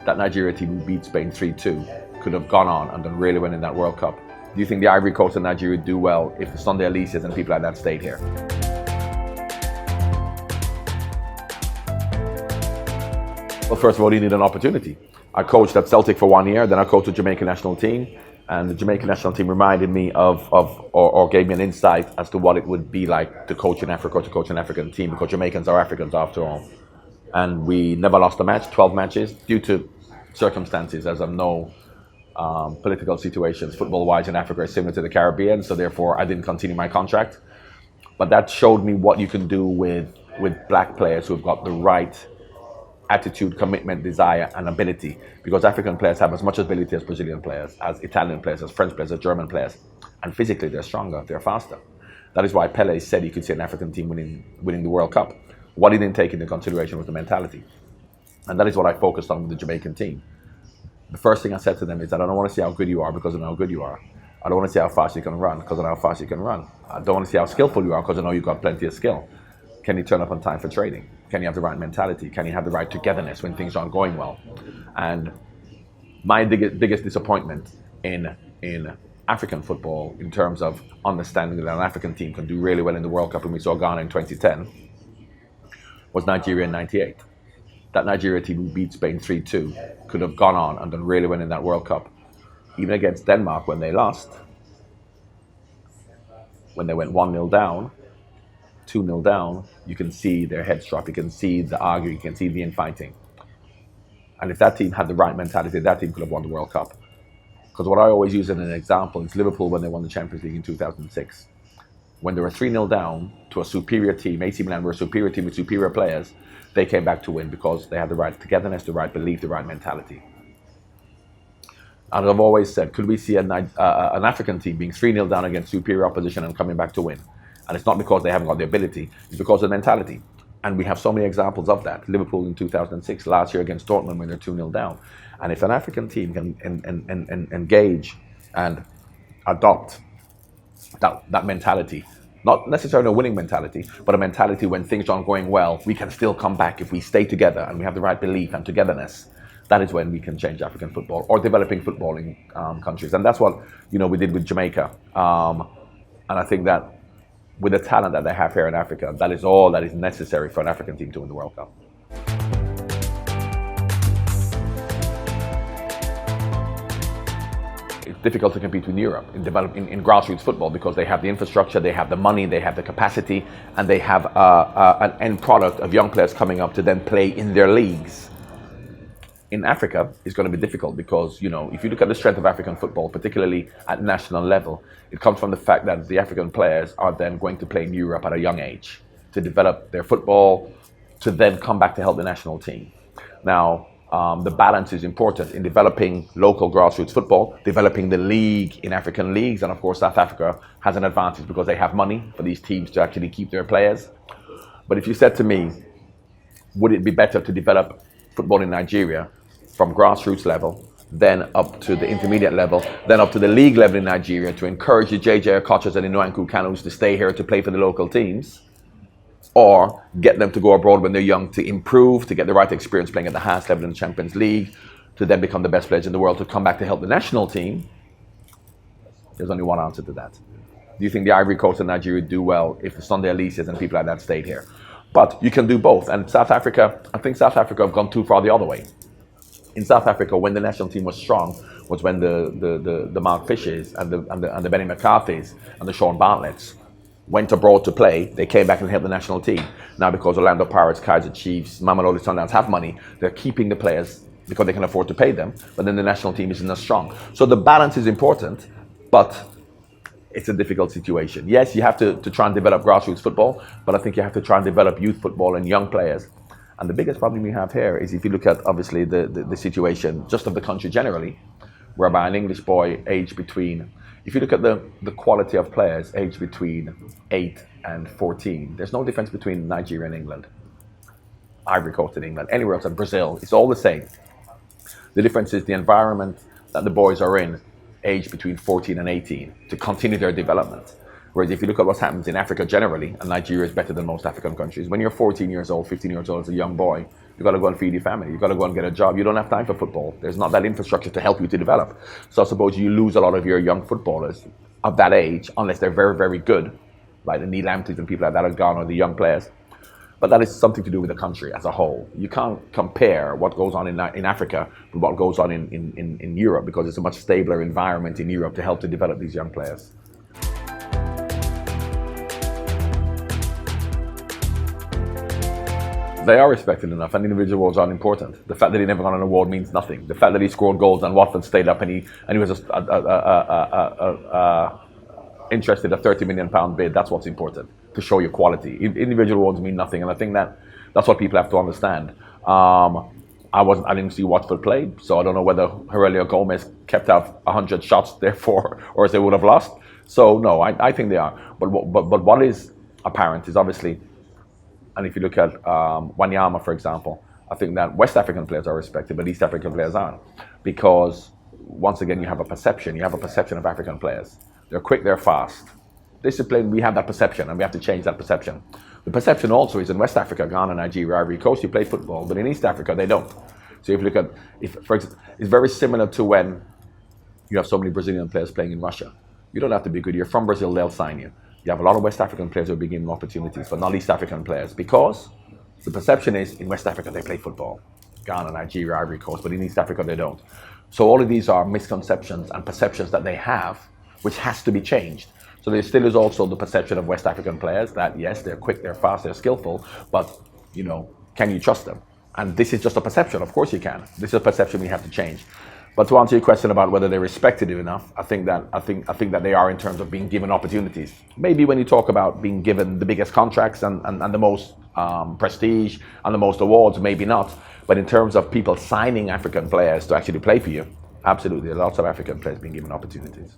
That Nigeria team who beat Spain 3-2 could have gone on and done really well in that World Cup. Do you think the Ivory Coast and Nigeria would do well if the Sunday Elises and people like that stayed here? Well, first of all, you need an opportunity. I coached at Celtic for 1 year, then I coached the Jamaican national team, and the Jamaican national team reminded me or gave me an insight as to what it would be like to coach in Africa or to coach an African team, because Jamaicans are Africans after all. And we never lost a match, 12 matches, due to circumstances, as I know, political situations, football-wise in Africa is similar to the Caribbean, so therefore I didn't continue my contract. But that showed me what you can do with black players who've got the right attitude, commitment, desire, and ability. Because African players have as much ability as Brazilian players, as Italian players, as French players, as German players. And physically, they're stronger, they're faster. That is why Pelé said he could see an African team winning the World Cup. What he didn't take into consideration was the mentality. And that is what I focused on with the Jamaican team. The first thing I said to them is that I don't want to see how good you are because I know how good you are. I don't want to see how fast you can run because I know how fast you can run. I don't want to see how skillful you are because I know you've got plenty of skill. Can you turn up on time for training? Can you have the right mentality? Can you have the right togetherness when things aren't going well? And my biggest disappointment in African football, in terms of understanding that an African team can do really well in the World Cup, when we saw Ghana in 2010, was Nigeria in 98. That Nigeria team who beat Spain 3-2 could have gone on and done really well in that World Cup. Even against Denmark when they lost, when they went 1-0 down, 2-0 down, you can see their heads drop, you can see the arguing, you can see the infighting. And if that team had the right mentality, that team could have won the World Cup. Because what I always use as an example is Liverpool when they won the Champions League in 2006. When they were 3-0 down to a superior team, AC Milan were a superior team with superior players, they came back to win because they had the right togetherness, the right belief, the right mentality. And I've always said, could we see an African team being 3-0 down against superior opposition and coming back to win? And it's not because they haven't got the ability, it's because of the mentality. And we have so many examples of that. Liverpool in 2006, last year against Dortmund when they're 2-0 down. And if an African team can engage and adopt that mentality, not necessarily a winning mentality, but a mentality when things aren't going well, we can still come back if we stay together and we have the right belief and togetherness. That is when we can change African football or developing footballing countries. And that's what we did with Jamaica. And I think that with the talent that they have here in Africa, that is all that is necessary for an African team to win the World Cup. It's difficult to compete with Europe in grassroots football because they have the infrastructure, they have the money, they have the capacity, and they have an end product of young players coming up to then play in their leagues. In Africa, it's going to be difficult because, if you look at the strength of African football, particularly at national level, it comes from the fact that the African players are then going to play in Europe at a young age to develop their football, to then come back to help the national team. Now, the balance is important in developing local grassroots football, developing the league in African leagues, and of course South Africa has an advantage because they have money for these teams to actually keep their players. But if you said to me, would it be better to develop football in Nigeria from grassroots level, then up to the intermediate level, then up to the league level in Nigeria to encourage the JJ Okochas and the Nwankwo Kanus to stay here to play for the local teams, or get them to go abroad when they're young to improve, to get the right experience playing at the highest level in the Champions League, to then become the best players in the world, to come back to help the national team? There's only one answer to that. Do you think the Ivory Coast and Nigeria would do well if the Sunday Elises and people like that stayed here? But you can do both. And South Africa, I think South Africa have gone too far the other way. In South Africa, when the national team was strong, was when the Mark Fishes and the Benny McCarthys and the Sean Bartletts went abroad to play. They came back and helped the national team. Now, because Orlando Pirates, Kaizer Chiefs, Mamelodi Sundowns have money, they're keeping the players because they can afford to pay them, but then the national team isn't as strong. So the balance is important, but it's a difficult situation. Yes, you have to try and develop grassroots football, but I think you have to try and develop youth football and young players. And the biggest problem we have here is if you look at, obviously, the situation just of the country generally, whereby an English boy aged between, if you look at the quality of players aged between 8 and 14, there's no difference between Nigeria and England, Ivory Coast and England, anywhere else in Brazil, it's all the same. The difference is the environment that the boys are in, aged between 14 and 18, to continue their development. Whereas if you look at what happens in Africa generally, and Nigeria is better than most African countries, when you're 14 years old, 15 years old as a young boy, you've got to go and feed your family. You've got to go and get a job. You don't have time for football. There's not that infrastructure to help you to develop. So I suppose you lose a lot of your young footballers of that age, unless they're very, very good, like the Neil Lampteys and people like that are gone, or the young players. But that is something to do with the country as a whole. You can't compare what goes on in Africa with what goes on in Europe, because it's a much stabler environment in Europe to help to develop these young players. They are respected enough, and individual awards aren't important. The fact that he never got an award means nothing. The fact that he scored goals and Watford stayed up and he was interested in a £30 million bid, that's what's important, to show your quality. Individual awards mean nothing, and I think that's what people have to understand. I didn't see Watford play, so I don't know whether Aurelio Gomez kept out 100 shots therefore, or if they would have lost. So no, I think they are. But what is apparent is obviously, and if you look at Wanyama, for example, I think that West African players are respected, but East African players aren't. Because, once again, you have a perception. You have a perception of African players. They're quick, they're fast. Discipline, we have that perception, and we have to change that perception. The perception also is in West Africa, Ghana, Nigeria, Ivory Coast, you play football, but in East Africa, they don't. So if you look at, for example, it's very similar to when you have so many Brazilian players playing in Russia. You don't have to be good. You're from Brazil, they'll sign you. You have a lot of West African players who are being given opportunities, but not East African players, because the perception is in West Africa they play football, Ghana, Nigeria, Ivory Coast, but in East Africa they don't. So all of these are misconceptions and perceptions that they have, which has to be changed. So there still is also the perception of West African players that yes, they're quick, they're fast, they're skillful, but can you trust them? And this is just a perception. Of course you can. This is a perception we have to change. But to answer your question about whether they're respected enough, I think that they are in terms of being given opportunities. Maybe when you talk about being given the biggest contracts and the most prestige and the most awards, maybe not. But in terms of people signing African players to actually play for you, absolutely, there are lots of African players being given opportunities.